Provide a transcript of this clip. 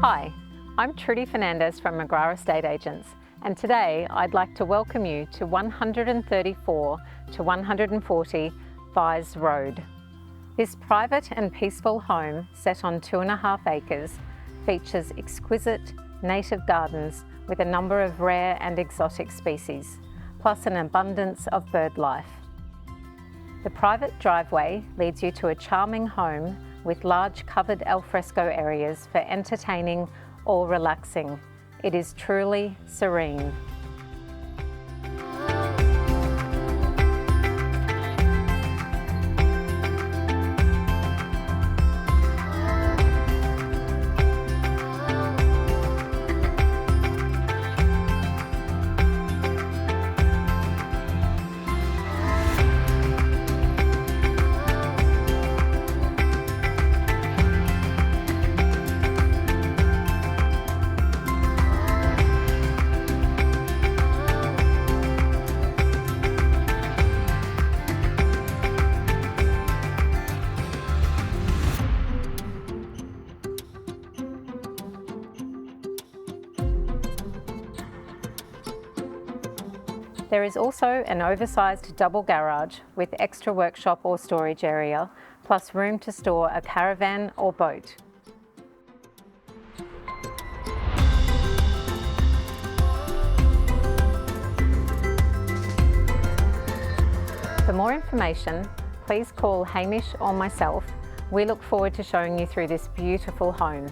Hi, I'm Trudy Fernandez from McGrath Estate Agents, and today I'd like to welcome you to 134 to 140 Vise Road. This private and peaceful home, set on 2.5 acres, features exquisite native gardens with a number of rare and exotic species, plus an abundance of bird life. The private driveway leads you to a charming home with large covered alfresco areas for entertaining or relaxing. It is truly serene. There is also an oversized double garage with extra workshop or storage area, plus room to store a caravan or boat. For more information, please call Hamish or myself. We look forward to showing you through this beautiful home.